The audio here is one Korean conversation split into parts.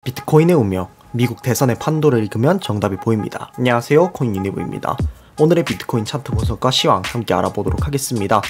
비트코인의 운명, 미국 대선의 판도를 읽으면 정답이 보입니다. 안녕하세요, 코인 유니브입니다. 오늘의 비트코인 차트 분석과 시황 함께 알아보도록 하겠습니다.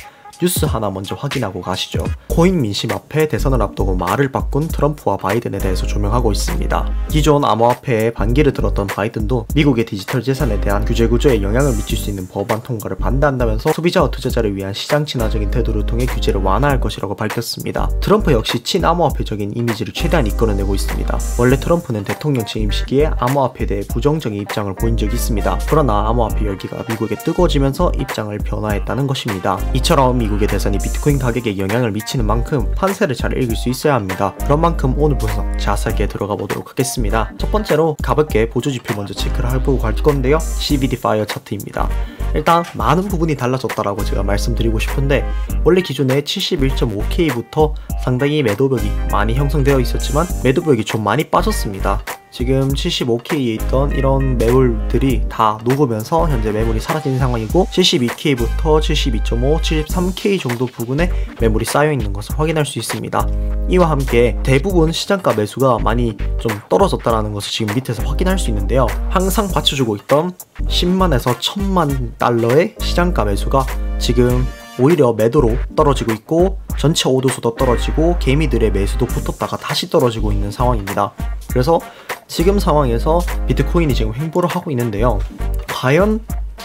뉴스 하나 먼저 확인하고 가시죠. 코인 민심 앞에 대선을 앞두고 말을 바꾼 트럼프와 바이든에 대해서 조명하고 있습니다. 기존 암호화폐에 반기를 들었던 바이든도 미국의 디지털 재산에 대한 규제 구조에 영향을 미칠 수 있는 법안 통과를 반대한다면서 소비자와 투자자를 위한 시장 친화적인 태도를 통해 규제를 완화할 것이라고 밝혔습니다. 트럼프 역시 친암호화폐적인 이미지를 최대한 이끌어내고 있습니다. 원래 트럼프는 대통령 취임 시기에 암호화폐에 대해 부정적인 입장을 보인 적이 있습니다. 그러나 암호화폐 열기가 미국에 뜨거워지면서 입장을 변화했다는 것입니다. 이처럼 미국의 대선이 비트코인 가격에 영향을 미치는 만큼 판세를 잘 읽을 수 있어야 합니다. 그런 만큼 오늘 분석 자세하게 들어가 보도록 하겠습니다. 첫 번째로 가볍게 보조지표 먼저 체크를 해보고 갈 건데요. CBD 파이어 차트입니다. 일단 많은 부분이 달라졌다라고 제가 말씀드리고 싶은데, 원래 기존에 71.5K부터 상당히 매도벽이 많이 형성되어 있었지만 매도벽이 좀 많이 빠졌습니다. 지금 75K에 있던 이런 매물들이 다 녹으면서 현재 매물이 사라진 상황이고, 72K부터 72.5, 73K 정도 부근에 매물이 쌓여있는 것을 확인할 수 있습니다. 이와 함께 대부분 시장가 매수가 많이 좀 떨어졌다는 것을 지금 밑에서 확인할 수 있는데요. 항상 받쳐주고 있던 10만에서 1000만 달러의 시장가 매수가 지금 오히려 매도로 떨어지고 있고, 전체 오도수도 떨어지고 개미들의 매수도 붙었다가 다시 떨어지고 있는 상황입니다. 그래서 지금 상황에서 비트코인이 지금 횡보를 하고 있는데요. 과연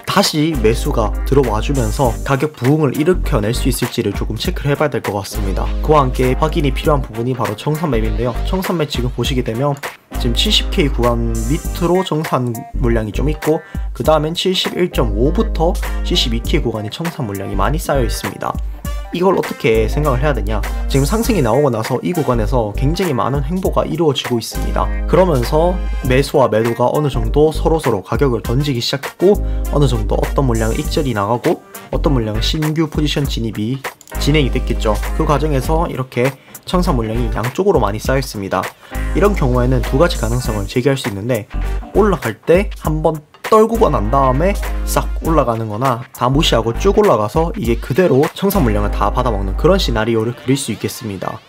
다시 매수가 들어와주면서 가격 부흥을 일으켜낼 수 있을지를 조금 체크를 해봐야 될 것 같습니다. 그와 함께 확인이 필요한 부분이 바로 청산맵인데요. 청산맵 지금 보시게 되면 지금 70K 구간 밑으로 청산 물량이 좀 있고, 그 다음엔 71.5부터 72K 구간이 청산 물량이 많이 쌓여 있습니다. 이걸 어떻게 생각을 해야 되냐, 지금 상승이 나오고 나서 이 구간에서 굉장히 많은 횡보가 이루어지고 있습니다. 그러면서 매수와 매도가 어느 정도 서로서로 가격을 던지기 시작했고, 어느 정도 어떤 물량은 익절이 나가고 어떤 물량은 신규 포지션 진입이 진행이 됐겠죠. 그 과정에서 이렇게 청산 물량이 양쪽으로 많이 쌓여 있습니다. 이런 경우에는 두 가지 가능성을 제기할 수 있는데, 올라갈 때 한번 떨구고 난 다음에 싹 올라가는 거나 다 무시하고 쭉 올라가서 이게 그대로 청산 물량을 다 받아먹는 그런 시나리오를 그릴 수 있겠습니다.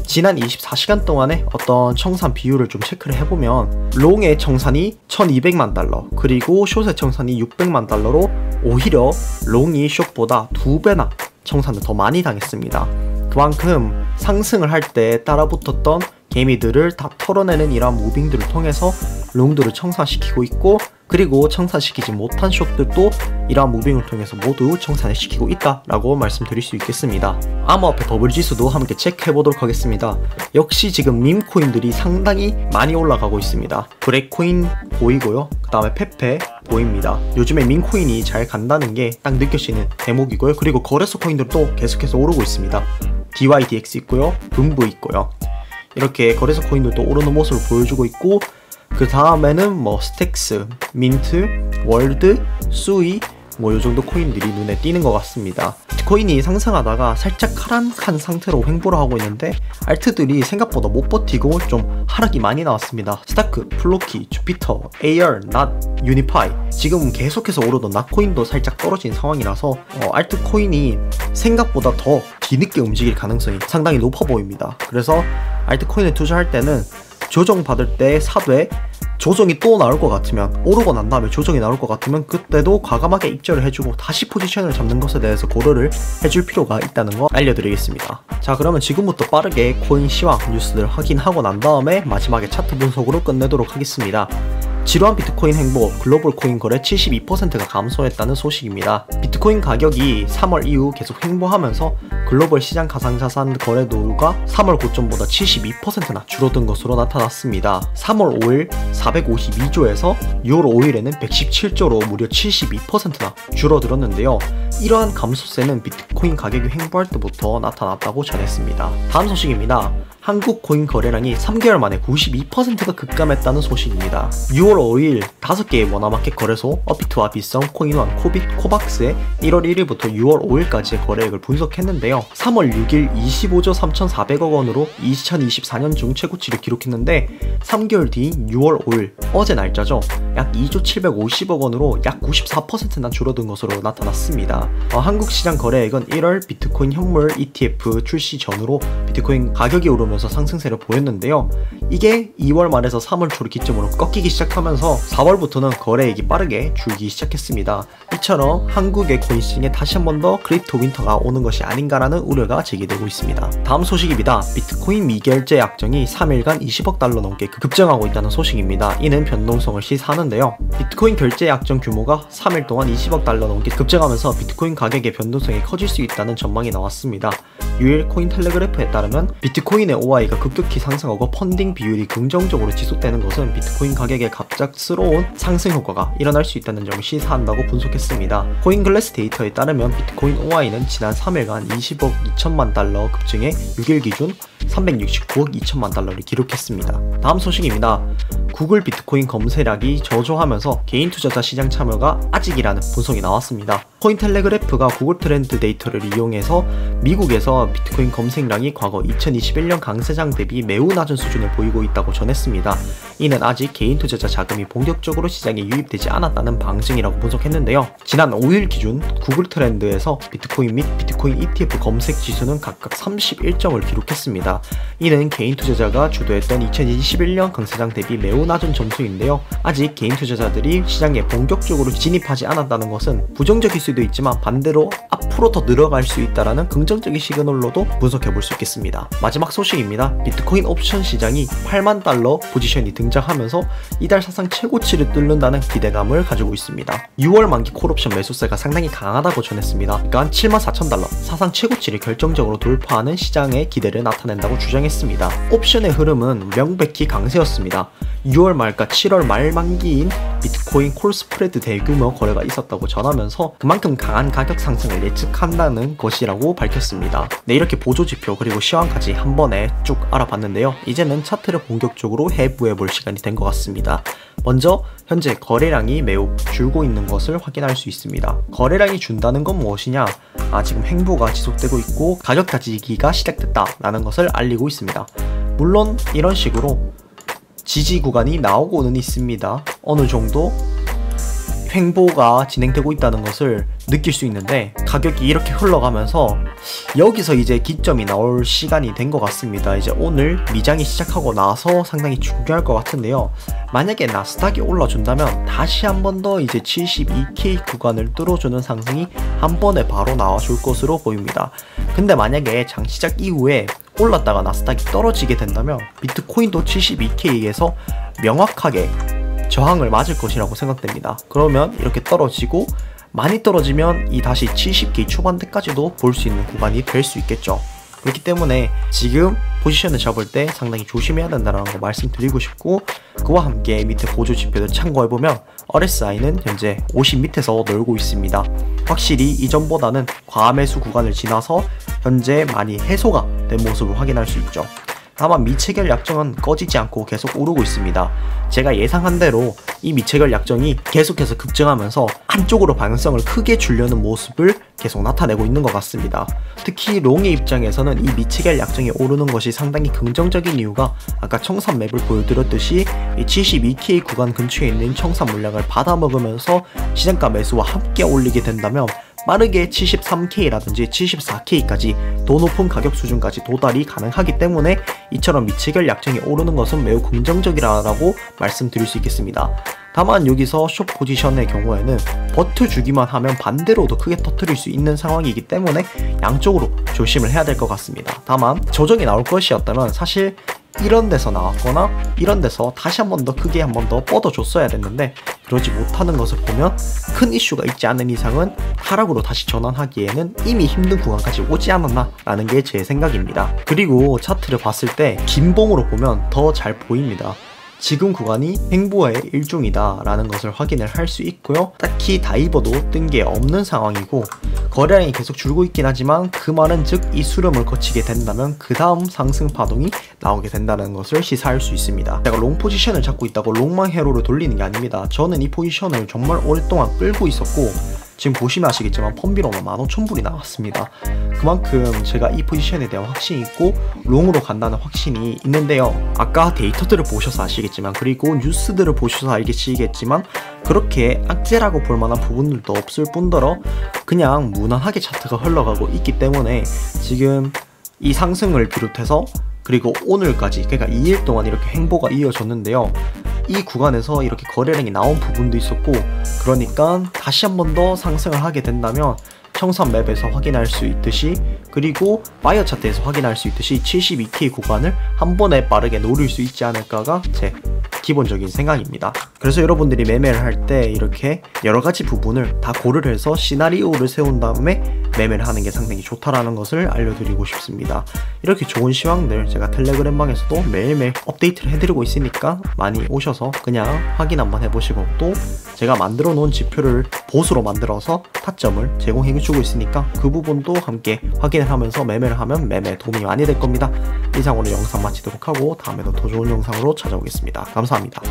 지난 24시간 동안에 어떤 청산 비율을 좀 체크를 해보면, 롱의 청산이 1200만 달러, 그리고 숏의 청산이 600만 달러로 오히려 롱이 숏보다 2배나 청산을 더 많이 당했습니다. 그만큼 상승을 할 때 따라붙었던 개미들을 다 털어내는 이러한 무빙들을 통해서 롱들을 청산시키고 있고, 그리고 청산시키지 못한 숏들도 이러한 무빙을 통해서 모두 청산을 시키고 있다라고 말씀드릴 수 있겠습니다. 암호화폐 더블지수도 함께 체크해보도록 하겠습니다. 역시 지금 밈코인들이 상당히 많이 올라가고 있습니다. 브렉코인 보이고요. 그 다음에 페페 보입니다. 요즘에 밈코인이 잘 간다는 게 딱 느껴지는 대목이고요. 그리고 거래소 코인들도 계속해서 오르고 있습니다. DYDX 있고요. 붐브 있고요. 이렇게 거래소 코인들도 오르는 모습을 보여주고 있고, 그 다음에는 뭐 스택스, 민트, 월드, 수이 뭐 요정도 코인들이 눈에 띄는 것 같습니다. 비트코인이 상승하다가 살짝 하락한 상태로 횡보를 하고 있는데, 알트들이 생각보다 못 버티고 좀 하락이 많이 나왔습니다. 스타크, 플로키, 주피터, AR, 낫, 유니파이, 지금 계속해서 오르던 낫코인도 살짝 떨어진 상황이라서 알트코인이 생각보다 더 뒤늦게 움직일 가능성이 상당히 높아 보입니다. 그래서 알트코인에 투자할 때는 조정받을 때 사되, 조정이 또 나올 것 같으면, 오르고 난 다음에 조정이 나올 것 같으면 그때도 과감하게 입절을 해주고 다시 포지션을 잡는 것에 대해서 고려를 해줄 필요가 있다는 거 알려드리겠습니다. 자, 그러면 지금부터 빠르게 코인 시황 뉴스들 확인하고 난 다음에 마지막에 차트 분석으로 끝내도록 하겠습니다. 지루한 비트코인 횡보, 글로벌 코인 거래 72%가 감소했다는 소식입니다. 비트코인 가격이 3월 이후 계속 횡보하면서 글로벌 시장 가상자산 거래도가 3월 고점보다 72%나 줄어든 것으로 나타났습니다. 3월 5일 452조에서 6월 5일에는 117조로 무려 72%나 줄어들었는데요. 이러한 감소세는 비트코인 가격이 횡보할 때부터 나타났다고 전했습니다. 다음 소식입니다. 한국 코인 거래량이 3개월 만에 92%가 급감했다는 소식입니다. 6월 5일 5개의 원화마켓 거래소 업비트와 비썸, 코인원, 코빗, 코박스의 1월 1일부터 6월 5일까지의 거래액을 분석했는데요. 3월 6일 25조 3,400억 원으로 2024년 중 최고치를 기록했는데, 3개월 뒤인 6월 5일 어제 날짜죠. 약 2조 750억 원으로 약 94%나 줄어든 것으로 나타났습니다. 한국 시장 거래액은 1월 비트코인 현물 ETF 출시 전후로 비트코인 가격이 오르면서 상승세를 보였는데요. 이게 2월 말에서 3월 초를 기점으로 꺾이기 시작하면서 4월부터는 거래액이 빠르게 줄기 시작했습니다. 이처럼 한국의 코인 시장에 다시 한 번 더 크립토 윈터가 오는 것이 아닌가라는 우려가 제기되고 있습니다. 다음 소식입니다. 비트코인 미결제 약정이 3일간 20억 달러 넘게 급증하고 있다는 소식입니다. 이는 변동성을 시사하는데요. 비트코인 결제 약정 규모가 3일 동안 20억 달러 넘게 급증하면서 비트코인 가격의 변동성이 커질 수 있다는 전망이 나왔습니다. 유일 코인텔레그래프에 따르면 비트코인의 OI가 급격히 상승하고 펀딩 비율이 긍정적으로 지속되는 것은 비트코인 가격의 갑작스러운 상승 효과가 일어날 수 있다는 점을 시사한다고 분석했습니다. 코인글래스 데이터에 따르면 비트코인 OI는 지난 3일간 20억 2천만 달러 급증해 6일 기준 369억 2천만 달러를 기록했습니다. 다음 소식입니다. 구글 비트코인 검색량이 저조하면서 개인 투자자 시장 참여가 아직이라는 분석이 나왔습니다. 코인텔레그래프가 구글 트렌드 데이터를 이용해서 미국에서 비트코인 검색량이 과거 2021년 강세장 대비 매우 낮은 수준을 보이고 있다고 전했습니다. 이는 아직 개인 투자자 자금이 본격적으로 시장에 유입되지 않았다는 방증이라고 분석했는데요. 지난 5일 기준 구글 트렌드에서 비트코인 및 비트코인 ETF 검색 지수는 각각 31점을 기록했습니다. 이는 개인 투자자가 주도했던 2021년 강세장 대비 매우 낮은 점수인데요. 아직 개인 투자자들이 시장에 본격적으로 진입하지 않았다는 것은 부정적일 수도 있지만 반대로 앞으로 더 늘어갈 수 있다는 긍정적인 시그널로도 분석해 볼 수 있겠습니다. 마지막 소식입니다. 비트코인 옵션 시장이 8만 달러 포지션이 등장하면서 이달 사상 최고치를 뚫는다는 기대감을 가지고 있습니다. 6월 만기 콜옵션 매수세가 상당히 강하다고 전했습니다. 그러니까 7만 4천 달러 사상 최고치를 결정적으로 돌파하는 시장의 기대를 나타낸다고 주장했습니다. 옵션의 흐름은 명백히 강세였습니다. 6월 말과 7월 말 만기인 비트코인 콜 스프레드 대규모 거래가 있었다고 전하면서 그만큼 강한 가격 상승을 예측한다는 것이라고 밝혔습니다. 네, 이렇게 보조지표 그리고 시황까지 한 번에 쭉 알아봤는데요. 이제는 차트를 본격적으로 해부해 볼 시간이 된 것 같습니다. 먼저 현재 거래량이 매우 줄고 있는 것을 확인할 수 있습니다. 거래량이 준다는 건 무엇이냐? 지금 횡보가 지속되고 있고 가격 다지기가 시작됐다라는 것을 알리고 있습니다. 물론 이런 식으로 지지 구간이 나오고는 있습니다. 어느 정도 횡보가 진행되고 있다는 것을 느낄 수 있는데 가격이 이렇게 흘러가면서 여기서 이제 기점이 나올 시간이 된 것 같습니다. 이제 오늘 미장이 시작하고 나서 상당히 중요할 것 같은데요. 만약에 나스닥이 올라준다면 다시 한 번 더 이제 72K 구간을 뚫어주는 상승이 한 번에 바로 나와줄 것으로 보입니다. 근데 만약에 장 시작 이후에 올랐다가 나스닥이 떨어지게 된다면 비트코인도 72K에서 명확하게 저항을 맞을 것이라고 생각됩니다. 그러면 이렇게 떨어지고 많이 떨어지면 이 다시 70K 초반대까지도 볼 수 있는 구간이 될 수 있겠죠. 그렇기 때문에 지금 포지션을 잡을 때 상당히 조심해야 된다는 거 말씀드리고 싶고, 그와 함께 밑에 보조 지표를 참고해보면 RSI는 현재 50 밑에서 놀고 있습니다. 확실히 이전보다는 과매수 구간을 지나서 현재 많이 해소가 된 모습을 확인할 수 있죠. 다만 미체결 약정은 꺼지지 않고 계속 오르고 있습니다. 제가 예상한 대로 이 미체결 약정이 계속해서 급증하면서 한쪽으로 방향성을 크게 주려는 모습을 계속 나타내고 있는 것 같습니다. 특히 롱의 입장에서는 이 미체결 약정이 오르는 것이 상당히 긍정적인 이유가 아까 청산 맵을 보여드렸듯이 이 72K 구간 근처에 있는 청산 물량을 받아먹으면서 시장가 매수와 함께 올리게 된다면 빠르게 73K라든지 74K까지 더 높은 가격 수준까지 도달이 가능하기 때문에 이처럼 미체결 약정이 오르는 것은 매우 긍정적이라고 말씀드릴 수 있겠습니다. 다만 여기서 숏 포지션의 경우에는 버텨주기만 하면 반대로도 크게 터뜨릴 수 있는 상황이기 때문에 양쪽으로 조심을 해야 될 것 같습니다. 다만 조정이 나올 것이었다면 사실 이런 데서 나왔거나 이런 데서 다시 한 번 더 크게 한 번 더 뻗어줬어야 됐는데 그러지 못하는 것을 보면 큰 이슈가 있지 않은 이상은 하락으로 다시 전환하기에는 이미 힘든 구간까지 오지 않았나 라는 게 제 생각입니다. 그리고 차트를 봤을 때 긴봉으로 보면 더 잘 보입니다. 지금 구간이 횡보의 일종이다 라는 것을 확인을 할 수 있고요. 딱히 다이버도 뜬 게 없는 상황이고 거래량이 계속 줄고 있긴 하지만 그 말은 즉 이 수렴을 거치게 된다면 그 다음 상승 파동이 나오게 된다는 것을 시사할 수 있습니다. 제가 롱 포지션을 잡고 있다고 롱망 회로를 돌리는 게 아닙니다. 저는 이 포지션을 정말 오랫동안 끌고 있었고 지금 보시면 아시겠지만 펌비로만 15,000불이 나왔습니다. 그만큼 제가 이 포지션에 대한 확신이 있고 롱으로 간다는 확신이 있는데요. 아까 데이터들을 보셔서 아시겠지만, 그리고 뉴스들을 보셔서 알겠지만 그렇게 악재라고 볼 만한 부분들도 없을 뿐더러 그냥 무난하게 차트가 흘러가고 있기 때문에 지금 이 상승을 비롯해서 그리고 오늘까지, 그러니까 2일 동안 이렇게 행보가 이어졌는데요. 이 구간에서 이렇게 거래량이 나온 부분도 있었고, 그러니까 다시 한 번 더 상승을 하게 된다면 청산 맵에서 확인할 수 있듯이, 그리고 바이어 차트에서 확인할 수 있듯이 72K 구간을 한 번에 빠르게 노릴 수 있지 않을까가 제 기본적인 생각입니다. 그래서 여러분들이 매매를 할 때 이렇게 여러가지 부분을 다 고려를 해서 시나리오를 세운 다음에 매매를 하는 게 상당히 좋다라는 것을 알려드리고 싶습니다. 이렇게 좋은 시황들 제가 텔레그램 방에서도 매일매일 업데이트를 해드리고 있으니까 많이 오셔서 그냥 확인 한번 해보시고, 또 제가 만들어 놓은 지표를 보수로 만들어서 타점을 제공해주고 있으니까 그 부분도 함께 확인을 하면서 매매를 하면 매매에 도움이 많이 될 겁니다. 이상으로 영상 마치도록 하고 다음에도 더 좋은 영상으로 찾아오겠습니다. 감사합니다.